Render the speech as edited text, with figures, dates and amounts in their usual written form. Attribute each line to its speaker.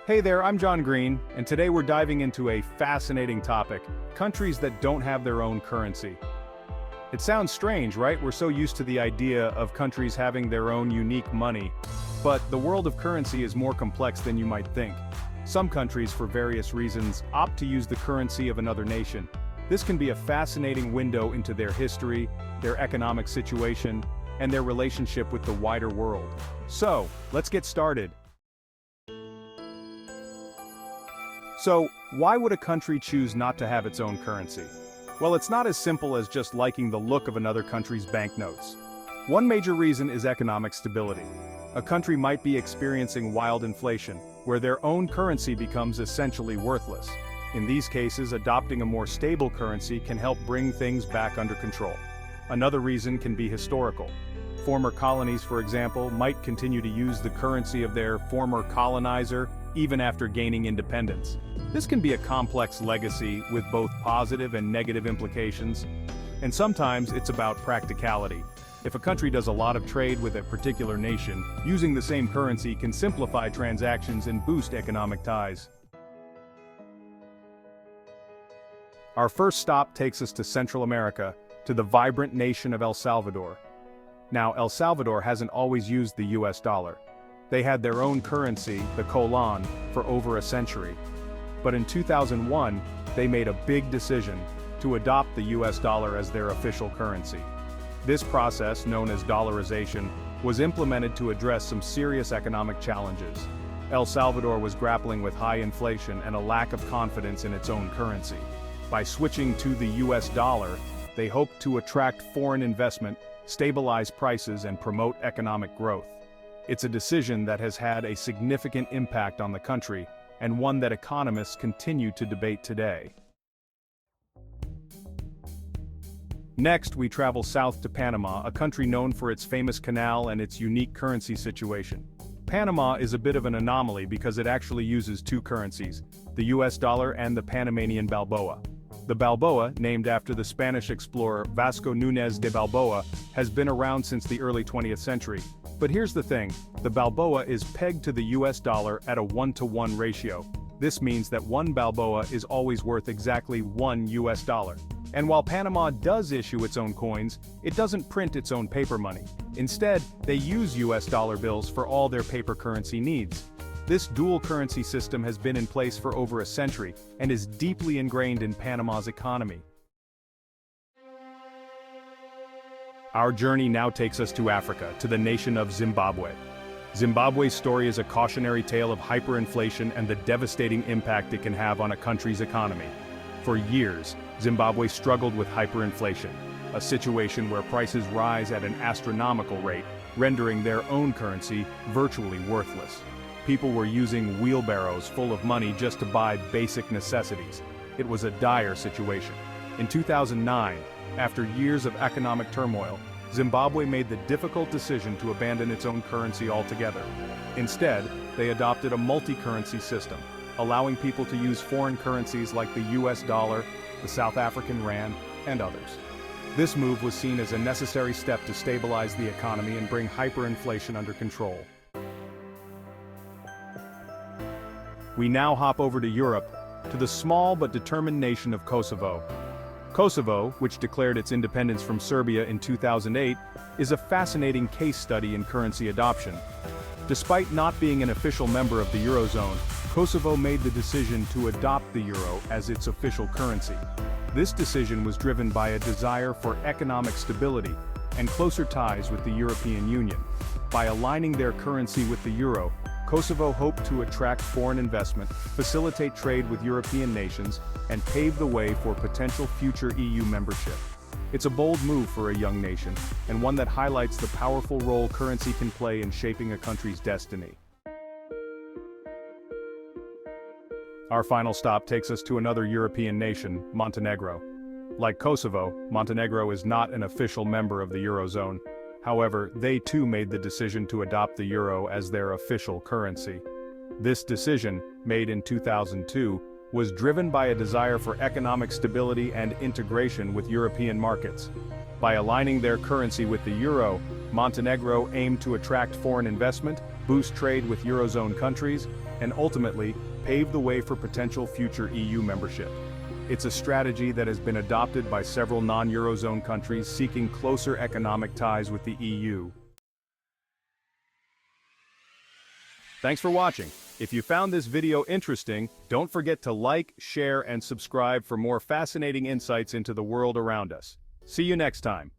Speaker 1: Hey there, I'm John Green, and today we're diving into a fascinating topic: countries that don't have their own currency. It sounds strange, right? We're so used to the idea of countries having their own unique money. But the world of currency is more complex than you might think. Some countries, for various reasons, opt to use the currency of another nation. This can be a fascinating window into their history, their economic situation, and their relationship with the wider world. So, let's get started. So, why would a country choose not to have its own currency? Well, it's not as simple as just liking the look of another country's banknotes. One major reason is economic stability. A country might be experiencing wild inflation, where their own currency becomes essentially worthless. In these cases, adopting a more stable currency can help bring things back under control. Another reason can be historical. Former colonies, for example, might continue to use the currency of their former colonizer even after gaining independence. This can be a complex legacy with both positive and negative implications. And sometimes it's about practicality. If a country does a lot of trade with a particular nation, using the same currency can simplify transactions and boost economic ties. Our first stop takes us to Central America, to the vibrant nation of El Salvador. Now, El Salvador hasn't always used the US dollar. They had their own currency, the colon, for over a century. But in 2001, they made a big decision to adopt the US dollar as their official currency. This process, known as dollarization, was implemented to address some serious economic challenges. El Salvador was grappling with high inflation and a lack of confidence in its own currency. By switching to the US dollar, they hoped to attract foreign investment, stabilize prices, and promote economic growth. It's a decision that has had a significant impact on the country, and one that economists continue to debate today. Next, we travel south to Panama, a country known for its famous canal and its unique currency situation. Panama is a bit of an anomaly because it actually uses two currencies, the US dollar and the Panamanian Balboa. The Balboa, named after the Spanish explorer Vasco Núñez de Balboa, has been around since the early 20th century. But here's the thing, the Balboa is pegged to the US dollar at a 1-to-1 ratio. This means that one Balboa is always worth exactly one US dollar. And while Panama does issue its own coins, it doesn't print its own paper money. Instead, they use US dollar bills for all their paper currency needs. This dual currency system has been in place for over a century and is deeply ingrained in Panama's economy. Our journey now takes us to Africa, to the nation of Zimbabwe. Zimbabwe's story is a cautionary tale of hyperinflation and the devastating impact it can have on a country's economy. For years, Zimbabwe struggled with hyperinflation, a situation where prices rise at an astronomical rate, rendering their own currency virtually worthless. People were using wheelbarrows full of money just to buy basic necessities. It was a dire situation. In 2009, after years of economic turmoil, Zimbabwe made the difficult decision to abandon its own currency altogether. Instead, they adopted a multi-currency system, allowing people to use foreign currencies like the US dollar, the South African rand, and others. This move was seen as a necessary step to stabilize the economy and bring hyperinflation under control. We now hop over to Europe, to the small but determined nation of Kosovo. Kosovo, which declared its independence from Serbia in 2008, is a fascinating case study in currency adoption. Despite not being an official member of the Eurozone, Kosovo made the decision to adopt the euro as its official currency. This decision was driven by a desire for economic stability and closer ties with the European Union. By aligning their currency with the euro, Kosovo hoped to attract foreign investment, facilitate trade with European nations, and pave the way for potential future EU membership. It's a bold move for a young nation, and one that highlights the powerful role currency can play in shaping a country's destiny. Our final stop takes us to another European nation, Montenegro. Like Kosovo, Montenegro is not an official member of the Eurozone. However, they too made the decision to adopt the euro as their official currency. This decision, made in 2002, was driven by a desire for economic stability and integration with European markets. By aligning their currency with the euro, Montenegro aimed to attract foreign investment, boost trade with Eurozone countries, and ultimately, pave the way for potential future EU membership. It's a strategy that has been adopted by several non-Eurozone countries seeking closer economic ties with the EU. Thanks for watching. If you found this video interesting, don't forget to like, share, and subscribe for more fascinating insights into the world around us. See you next time.